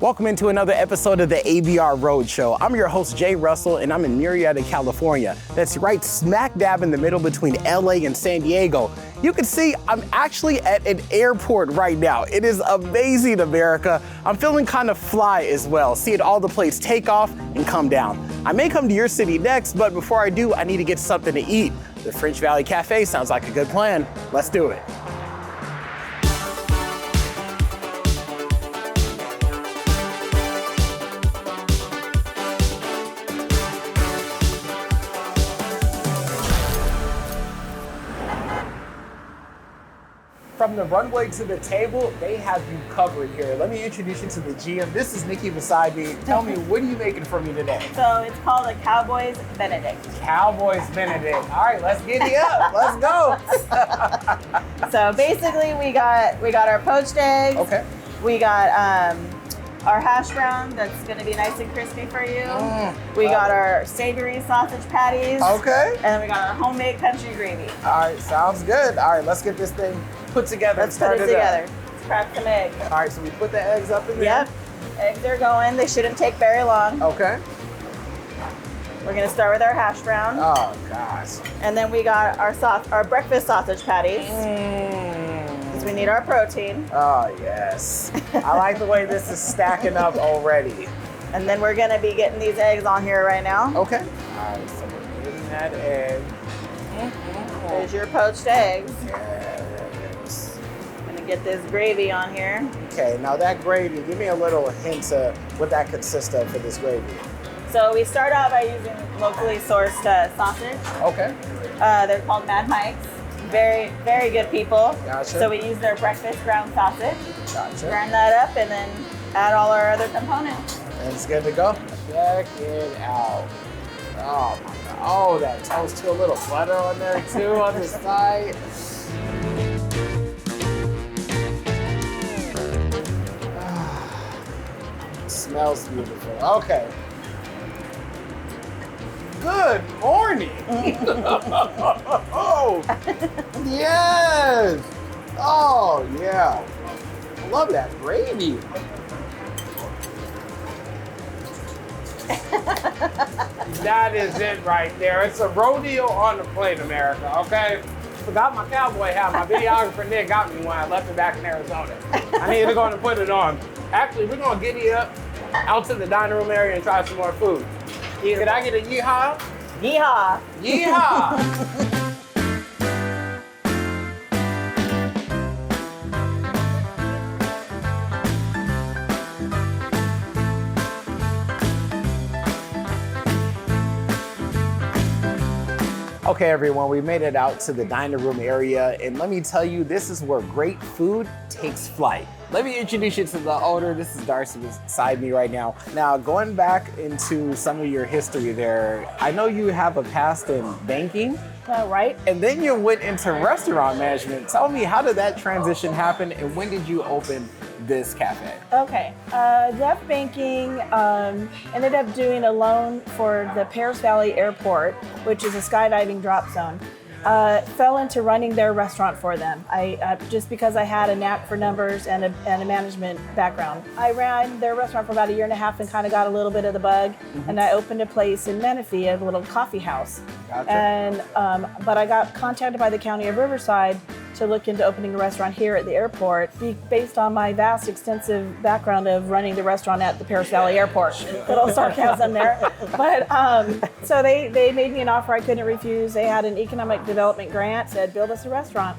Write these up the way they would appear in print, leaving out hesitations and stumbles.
Welcome into another episode of the ABR Roadshow. I'm your host, Jay Russell, and I'm in Murrieta, California. That's right smack dab in the middle between LA and San Diego. You can see I'm actually at an airport right now. It is amazing, America. I'm feeling kind of fly as well, seeing all the planes take off and come down. I may come to your city next, but before I do, I need to get something to eat. The French Valley Cafe sounds like a good plan. Let's do it. From the runway to the table, they have you covered here. Let me introduce you to the GM. This is Nikki beside me. Tell me, what are you making for me today? So it's called a Cowboy's Benedict. Cowboy's Benedict. All right, let's giddy up. Let's go. So basically, we got our poached eggs. Okay. We got our hash brown that's going to be nice and crispy for you. We got our savory sausage patties. Okay. And then we got our homemade country gravy. All right, sounds good. All right, let's get this thing put together. Let's put it together. Let's crack some eggs. All right, so we put the eggs up in there. Yep. Eggs are going. They shouldn't take very long. Okay. We're going to start with our hash brown. Oh, gosh. And then we got our breakfast sausage patties. Because we need our protein. Oh, yes. I like the way this is stacking up already. And then we're going to be getting these eggs on here right now. Okay. All right, so we're getting that egg. There's your poached eggs. Yes. Gonna get this gravy on here. Okay, now that gravy, give me a little hint of what that consists of for this gravy. So we start out by using locally sourced sausage. Okay. They're called Mad Mike's. Very, very good people. Gotcha. So we use their breakfast ground sausage. Gotcha. Grind that up and then add all our other components. And it's good to go. Check it out. Oh my God. Oh, that toast too. A little butter on there too on the side. Smells beautiful. Okay. Good morning. Oh, yes. Oh, yeah. I love that gravy. That is it right there. It's a rodeo on the plate, America, okay? Forgot my cowboy hat. My videographer Nick got me when I left it back in Arizona. I need to go and put it on. Actually, we're gonna giddy up out to the dining room area and try some more food. Could I get a yeehaw? Yeehaw. Yeehaw! Okay, everyone, we made it out to the dining room area, and let me tell you, this is where great food takes flight. Let me introduce you to the owner. This is Darcy beside me right now. Now, going back into some of your history there, I know you have a past in banking. Right. And then you went into restaurant management. Tell me, how did that transition happen, and when did you open this cafe? Okay, left banking, ended up doing a loan for the Paris Valley Airport, which is a skydiving drop zone. Fell into running their restaurant for them. I just because I had a knack for numbers and a management background. I ran their restaurant for about a year and a half and kind of got a little bit of the bug. And I opened a place in Menifee, a little coffee house. Gotcha. And but I got contacted by the County of Riverside to look into opening a restaurant here at the airport, based on my vast, extensive background of running the restaurant at the Paris Valley Airport. Little sarcasm there. But so they made me an offer I couldn't refuse. They had an economic development grant, said build us a restaurant.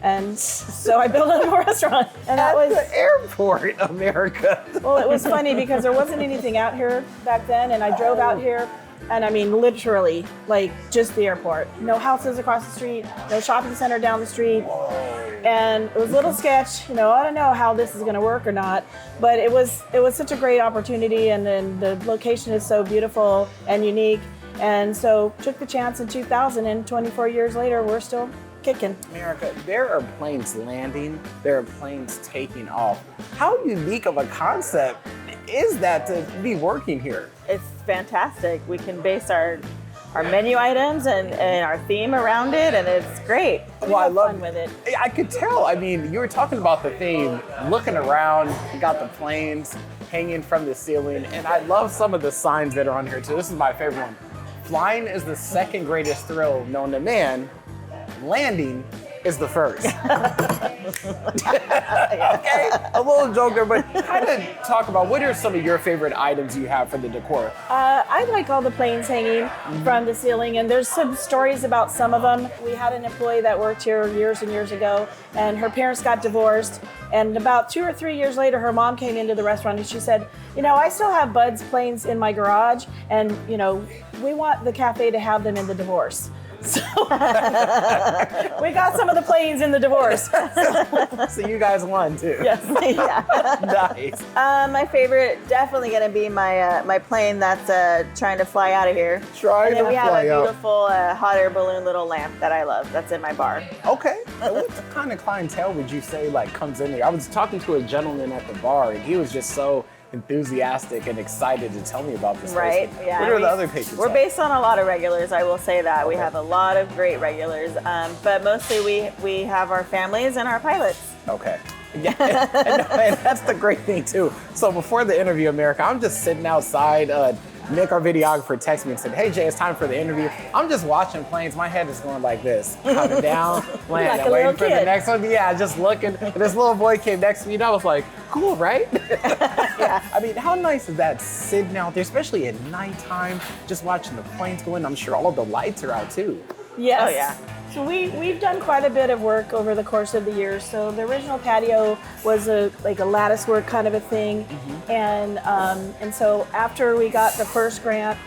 And so I built them a restaurant. And that was the airport, America. Well, it was funny because there wasn't anything out here back then, and I drove out here. And I mean, literally, like just the airport. No houses across the street, no shopping center down the street. And it was a little sketch, I don't know how this is gonna work or not, but it was such a great opportunity, and then the location is so beautiful and unique. And so took the chance in 2000, and 24 years later, we're still kicking. America, there are planes landing, there are planes taking off. How unique of a concept is that to be working here? It's fantastic. We can base our menu items and our theme around it, and it's great. We have fun with it. I could tell. I mean, you were talking about the theme, looking around, you got the planes. hanging from the ceiling, and I love some of the signs that are on here too. This is my favorite one. Flying is the second greatest thrill known to man. Landing is the first. Okay, a little joker, but kind of talk about what are some of your favorite items you have for the decor? I like all the planes hanging from the ceiling, and there's some stories about some of them. We had an employee that worked here years and years ago, and her parents got divorced. And about 2 or 3 years later, her mom came into the restaurant and she said, you know, I still have Bud's planes in my garage, and you know, we want the cafe to have them in the divorce. So we got some of the planes in the divorce. So you guys won too. Yes. Yeah. Nice. My favorite definitely gonna be my my plane that's trying to fly out of here. Trying and then to we have fly a out. beautiful hot air balloon little lamp that I love. That's in my bar. Okay. And what kind of clientele would you say like comes in there? I was talking to a gentleman at the bar, and he was just so enthusiastic and excited to tell me about this place. Right. Yeah. What are the other patrons? We're like? based on a lot of regulars. I will say that we Okay. have a lot of great regulars, but mostly we have our families and our pilots. Okay. Yeah, and that's the great thing too. So before the interview, America, I'm just sitting outside. Nick, our videographer, texted me and said, "Hey Jay, it's time for the interview." I'm just watching planes. My head is going like this, coming down, landing, Like a waiting little for the kid. next one. Yeah, just looking. And this little boy came next to me, and I was like, "Cool, right?" Yeah. I mean, how nice is that sitting out there, especially at nighttime, just watching the planes go in? I'm sure all the lights are out too. Yes. Oh, yeah. So we've done quite a bit of work over the course of the years. So the original patio was like a lattice work kind of a thing, and so after we got the first grant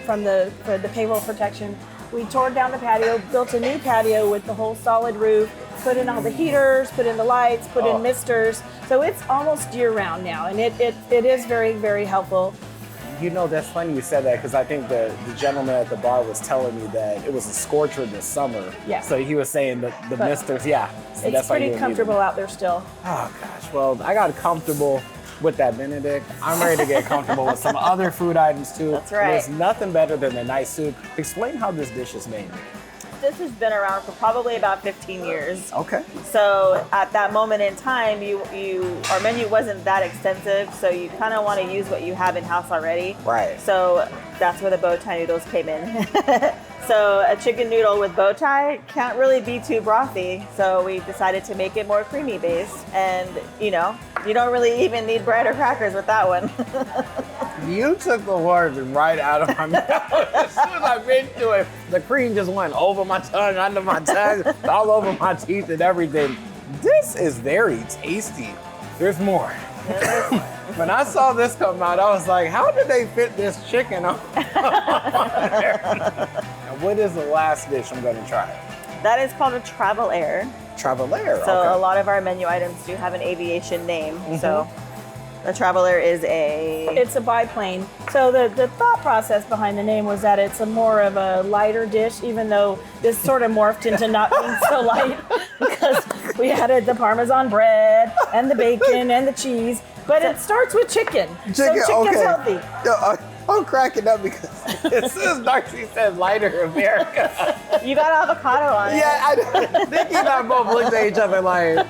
for the payroll protection, we tore down the patio, built a new patio with the whole solid roof, put in all the heaters, put in the lights, put in misters. So it's almost year round now, and it is very, very helpful. You know, that's funny you said that because I think the gentleman at the bar was telling me that it was a scorcher this summer. Yeah. So he was saying that the But misters, yeah. So It's that's why you pretty didn't comfortable need out there still. them. Oh gosh, well, I got comfortable with that Benedict. I'm ready to get comfortable with some other food items too. That's right. There's nothing better than a nice soup. Explain how this dish is made. This has been around for probably about 15 years. Okay. So at that moment in time, our menu wasn't that extensive, so you kind of want to use what you have in house already. Right. So that's where the bow tie noodles came in. So a chicken noodle with bow tie can't really be too brothy, so we decided to make it more creamy based. And you know, you don't really even need bread or crackers with that one. You took the words right out of my mouth. As soon as I bit to it, the cream just went over my tongue, under my tongue, all over my teeth and everything. This is very tasty. There's more. When I saw this come out, I was like, how did they fit this chicken on there? And what is the last dish I'm gonna try? That is called a travel air. Travalair, So okay. a lot of our menu items do have an aviation name. So the Traveler is It's a biplane. So the thought process behind the name was that it's a more of a lighter dish, even though this sort of morphed into not being so light because we added the Parmesan bread and the bacon and the cheese. But it starts with chicken. So chicken's okay. healthy. Yo, I'm cracking up because as soon as Darcy said lighter America, You got avocado on it. yeah, Nikki and I both looked at each other like,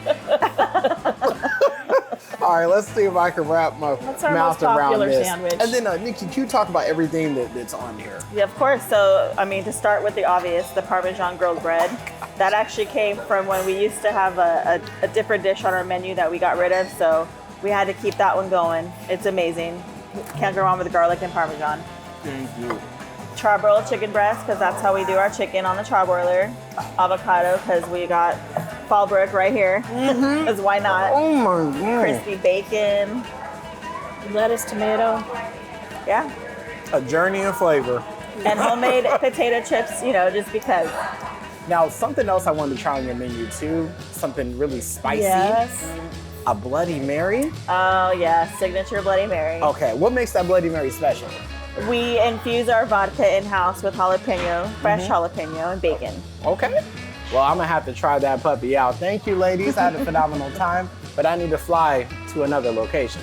all right, let's see if I can wrap my That's our mouth most popular around this. sandwich. And then, Nikki, can you talk about everything that's on here? Yeah, of course. So, I mean, to start with the obvious, the Parmesan grilled bread. That actually came from when we used to have a different dish on our menu that we got rid of. So we had to keep that one going. It's amazing. Can't go wrong with garlic and Parmesan. Thank you. Charbroiled chicken breast, because that's how we do our chicken on the charbroiler. Avocado, because we got Fallbrook right here. Because why not? Oh my God. Crispy bacon. Lettuce, tomato. Yeah. A journey of flavor. And homemade potato chips, you know, just because. Now, something else I wanted to try on your menu too, something really spicy. Yes. A Bloody Mary. Oh, yeah. Signature Bloody Mary. Okay, what makes that Bloody Mary special? We infuse our vodka in-house with jalapeno, fresh jalapeno, and bacon. Okay. Well, I'm gonna have to try that puppy out. Thank you, ladies. I had a phenomenal time, but I need to fly to another location.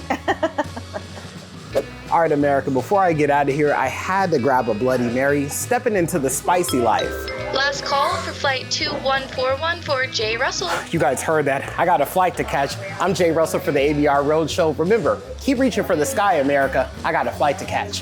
All right, America, before I get out of here, I had to grab a Bloody Mary, stepping into the spicy life. Last call for flight 2141 for J. Russell. You guys heard that. I got a flight to catch. I'm Jay Russell for the ABR Roadshow. Remember, keep reaching for the sky, America. I got a flight to catch.